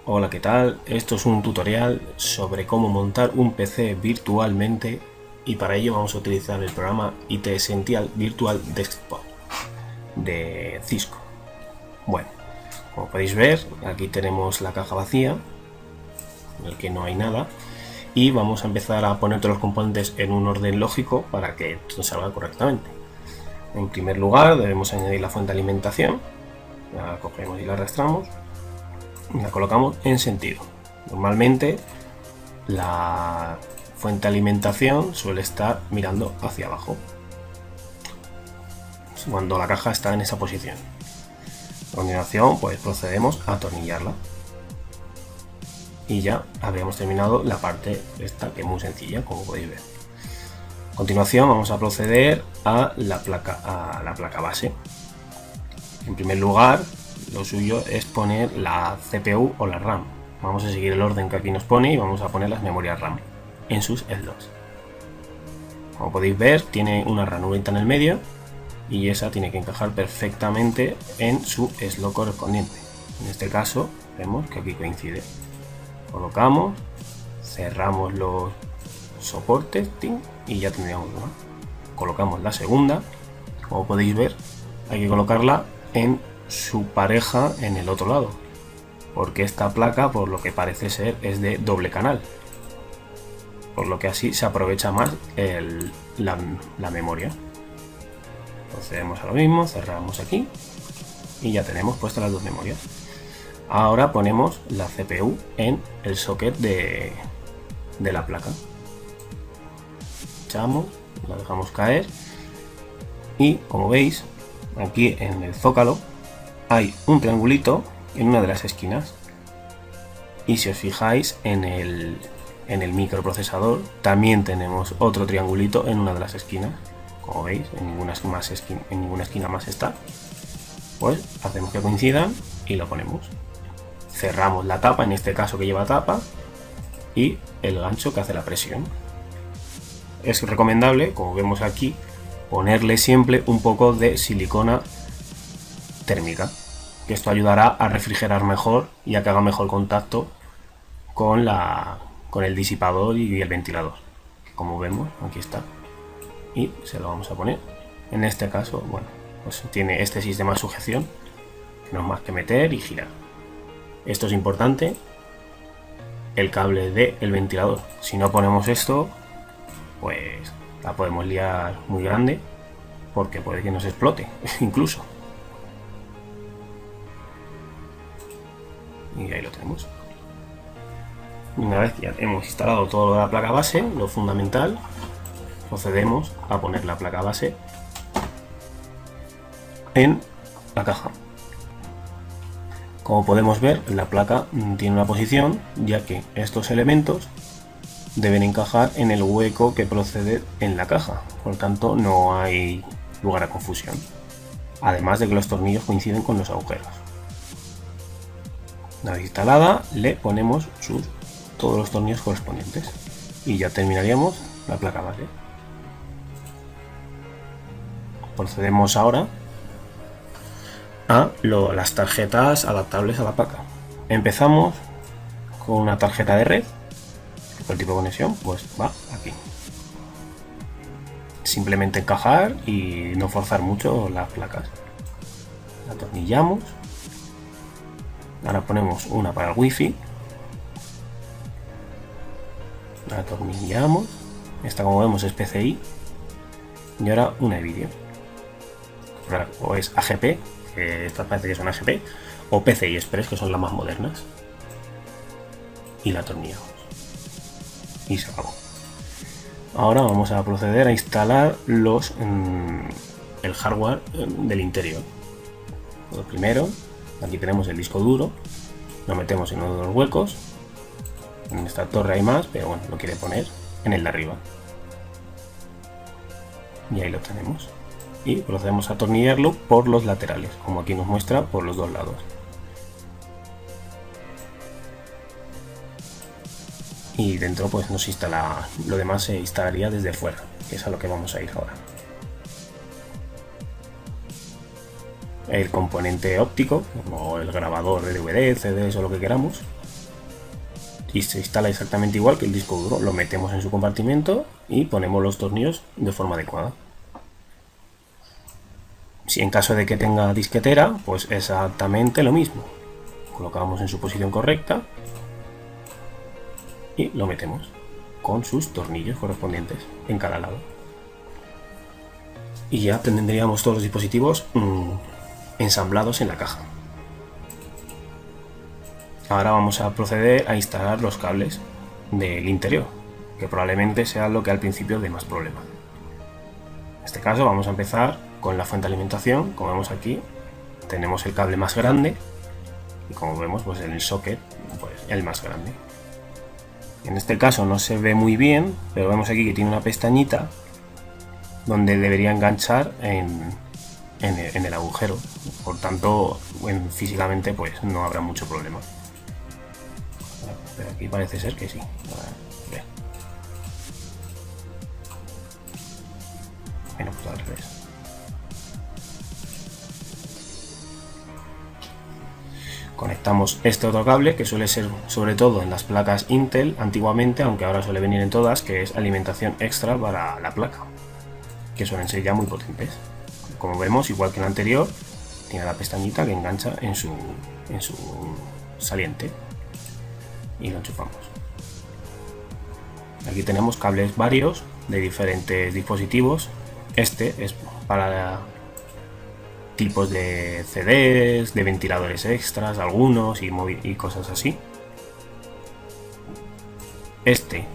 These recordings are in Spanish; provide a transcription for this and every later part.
Hola, ¿qué tal? Esto es un tutorial sobre cómo montar un PC virtualmente y para ello vamos a utilizar el programa IT Essential Virtual Desktop de Cisco. Bueno, como podéis ver, aquí tenemos la caja vacía, en el que no hay nada, y vamos a empezar a poner todos los componentes en un orden lógico para que todo salga correctamente. En primer lugar, debemos añadir la fuente de alimentación. La cogemos y la arrastramos y la colocamos en sentido. Normalmente la fuente de alimentación suele estar mirando hacia abajo cuando la caja está en esa posición. A continuación, pues procedemos a atornillarla y ya habríamos terminado la parte esta, que es muy sencilla, como podéis ver. A continuación vamos a proceder a la placa base. En primer lugar, lo suyo es poner la CPU o la RAM. Vamos a seguir el orden que aquí nos pone y vamos a poner las memorias RAM en sus slots. Como podéis ver, tiene una ranurita en el medio y esa tiene que encajar perfectamente en su slot correspondiente. En este caso vemos que aquí coincide. Colocamos, cerramos los soportes y ya tendríamos una. Colocamos la segunda. Como podéis ver, hay que colocarla en su pareja en el otro lado, porque esta placa, por lo que parece ser, es de doble canal, por lo que así se aprovecha más la memoria. Procedemos a lo mismo, cerramos aquí y ya tenemos puestas las dos memorias. Ahora ponemos la CPU en el socket de la placa. Echamos, la dejamos caer y, como veis, aquí en el zócalo hay un triangulito en una de las esquinas, y si os fijáis en el microprocesador también tenemos otro triangulito en una de las esquinas. Como veis, en ninguna esquina más está. Pues hacemos que coincidan y lo ponemos. Cerramos la tapa, en este caso que lleva tapa, y el gancho que hace la presión. Es recomendable, como vemos aquí, ponerle siempre un poco de silicona térmica, que esto ayudará a refrigerar mejor y a que haga mejor contacto con el disipador y el ventilador. Como vemos, aquí está, y se lo vamos a poner. En este caso, bueno, pues tiene este sistema de sujeción, que no es más que meter y girar. Esto es importante, el cable del ventilador. Si no ponemos esto, pues la podemos liar muy grande, porque puede que nos explote incluso. Y ahí lo tenemos. Una vez que ya hemos instalado todo lo de la placa base, lo fundamental, procedemos a poner la placa base en la caja. Como podemos ver, la placa tiene una posición, ya que estos elementos deben encajar en el hueco que procede en la caja, por lo tanto no hay lugar a confusión, además de que los tornillos coinciden con los agujeros. Una vez instalada, le ponemos todos los tornillos correspondientes y ya terminaríamos la placa base. Procedemos ahora a las tarjetas adaptables a la placa. Empezamos con una tarjeta de red. El tipo de conexión pues va aquí. Simplemente encajar y no forzar mucho las placas. La atornillamos. Ahora ponemos una para el wifi. La atornillamos. Esta, como vemos, es PCI. Y ahora una de vídeo. O es AGP, que estas parece que son AGP, o PCI Express, que son las más modernas. Y la atornillamos. Y se acabó. Ahora vamos a proceder a instalar el hardware del interior. Lo primero, aquí tenemos el disco duro, lo metemos en uno de los huecos. En esta torre hay más, pero bueno, lo quiere poner en el de arriba. Y ahí lo tenemos. Y procedemos a atornillarlo por los laterales, como aquí nos muestra, por los dos lados. Y dentro pues nos instala, lo demás se instalaría desde fuera, que es a lo que vamos a ir ahora. El componente óptico, o el grabador de DVD, CDs o lo que queramos, y se instala exactamente igual que el disco duro. Lo metemos en su compartimento y ponemos los tornillos de forma adecuada. Si en caso de que tenga disquetera, pues exactamente lo mismo. Colocamos en su posición correcta y lo metemos con sus tornillos correspondientes en cada lado. Y ya tendríamos todos los dispositivos ensamblados en la caja. Ahora vamos a proceder a instalar los cables del interior, que probablemente sea lo que al principio dé más problemas. En este caso vamos a empezar con la fuente de alimentación. Como vemos aquí, tenemos el cable más grande y como vemos, pues el socket, pues el más grande. En este caso no se ve muy bien, pero vemos aquí que tiene una pestañita donde debería enganchar en el agujero. Por tanto, físicamente pues no habrá mucho problema. Pero aquí parece ser que sí. Bueno, pues al revés. Conectamos este otro cable que suele ser sobre todo en las placas Intel antiguamente, aunque ahora suele venir en todas, que es alimentación extra para la placa, que suelen ser ya muy potentes. Como vemos, igual que el anterior, tiene la pestañita que engancha en su saliente y lo enchufamos. Aquí tenemos cables varios de diferentes dispositivos. Este es para tipos de CDs, de ventiladores extras, algunos y cosas así. Este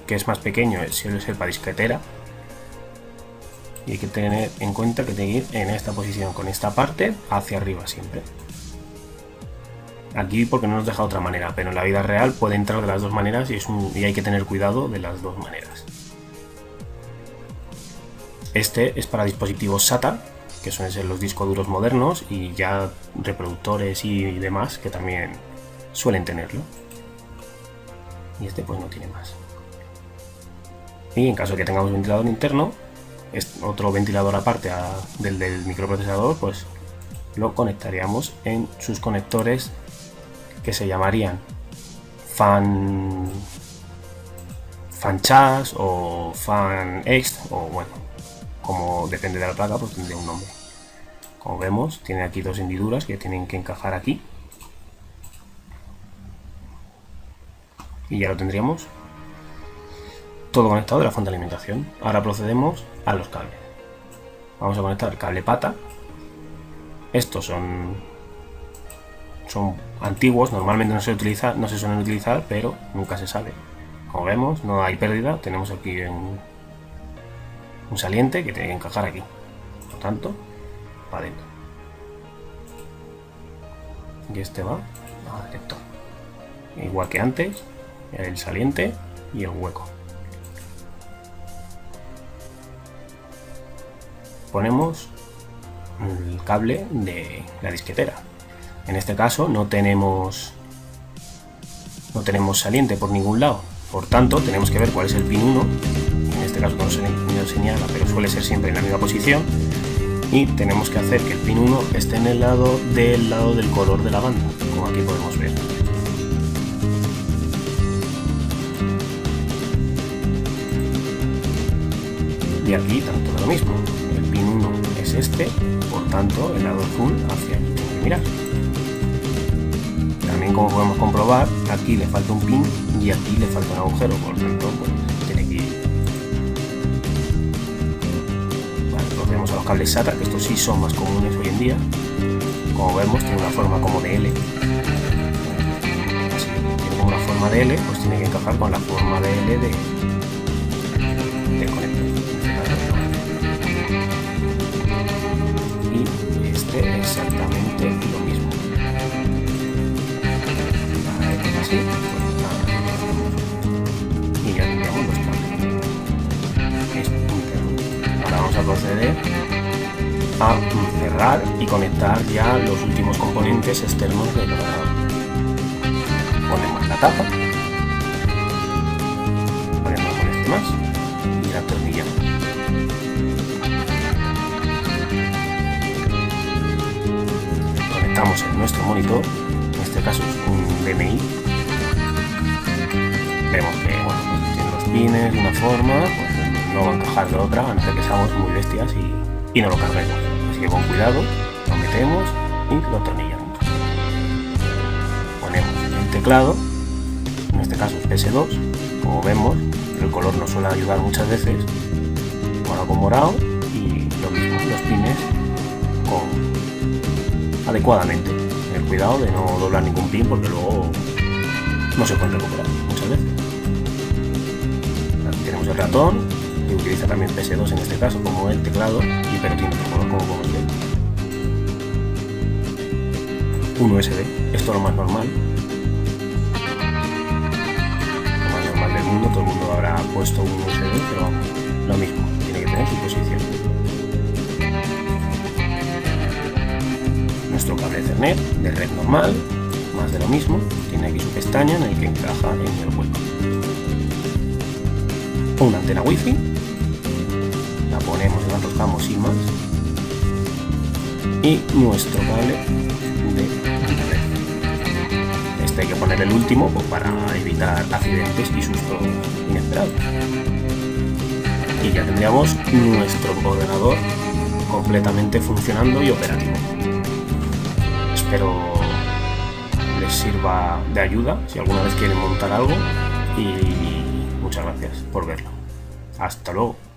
que es más pequeño, suele ser para disquetera. Y hay que tener en cuenta que tiene que ir en esta posición, con esta parte hacia arriba siempre. Aquí porque no nos deja otra manera, pero en la vida real puede entrar de las dos maneras y hay que tener cuidado de las dos maneras. Este es para dispositivos SATA, que suelen ser los discos duros modernos, y ya reproductores y demás que también suelen tenerlo. Y este pues no tiene más. Y en caso de que tengamos ventilador interno, otro ventilador aparte del microprocesador, pues lo conectaríamos en sus conectores que se llamarían fan chas o fan ext, o bueno, como depende de la placa, pues tendría un nombre. Como vemos, tiene aquí dos hendiduras que tienen que encajar aquí y ya lo tendríamos todo conectado de la fuente de alimentación. Ahora procedemos a los cables. Vamos a conectar el cable pata. Estos son antiguos, normalmente no se suelen utilizar, pero nunca se sabe. Como vemos, no hay pérdida. Tenemos aquí un saliente que tiene que encajar aquí, por tanto, para adentro. Y este va a detector. Igual que antes, el saliente y el hueco. Ponemos el cable de la disquetera. En este caso no tenemos saliente por ningún lado, por tanto tenemos que ver cuál es el pin 1. En este caso no se señala, pero suele ser siempre en la misma posición, y tenemos que hacer que el pin 1 esté en el lado del color de la banda, como aquí podemos ver. Y aquí tanto lo mismo, el pin 1 es este, por tanto el lado azul hacia aquí tiene que mirar. También, como podemos comprobar, aquí le falta un pin y aquí le falta un agujero, por tanto pues, tiene que ir. Vale, procedemos a los cables SATA, que estos sí son más comunes hoy en día. Como vemos, tiene una forma como de L. Así, tiene como una forma de L, pues tiene que encajar con la forma de L del conector. Y este exactamente lo mismo. Así, y ya tendríamos los cables. Ahora vamos a proceder a cerrar y conectar ya los últimos componentes externos del ordenador. Ponemos la tapa, ponemos con este más y la tornilla. Conectamos en nuestro monitor, en este caso es un DMI, vemos que bueno, pues tiene los pines de una forma, pues no va a encajar de otra, a no ser que seamos muy bestias y no lo carguemos. Así que con cuidado lo metemos y lo atornillamos. Ponemos el teclado, en este caso es PS2, como vemos el color nos suele ayudar muchas veces, ahora con morado, y lo mismo, los pines adecuadamente. Tener cuidado de no doblar ningún pin porque luego no se pueden recuperar muchas veces. Aquí tenemos el ratón, que utiliza también PS2 en este caso como el teclado, pero tiene otro color como podemos ver. Un USB, esto es lo más normal. Lo más normal del mundo, todo el mundo habrá puesto un USB, pero vamos, lo mismo, tiene que tener su posición. Nuestro cable Ethernet de red normal, más de lo mismo, tiene aquí su pestaña en el que encaja en el hueco. Una antena wifi, la ponemos y la enroscamos sin más, y nuestro cable de internet. Este hay que poner el último pues, para evitar accidentes y sustos inesperados. Y ya tendríamos nuestro ordenador completamente funcionando y operativo. Espero les sirva de ayuda si alguna vez quieren montar algo y muchas gracias por verlo. Hasta luego.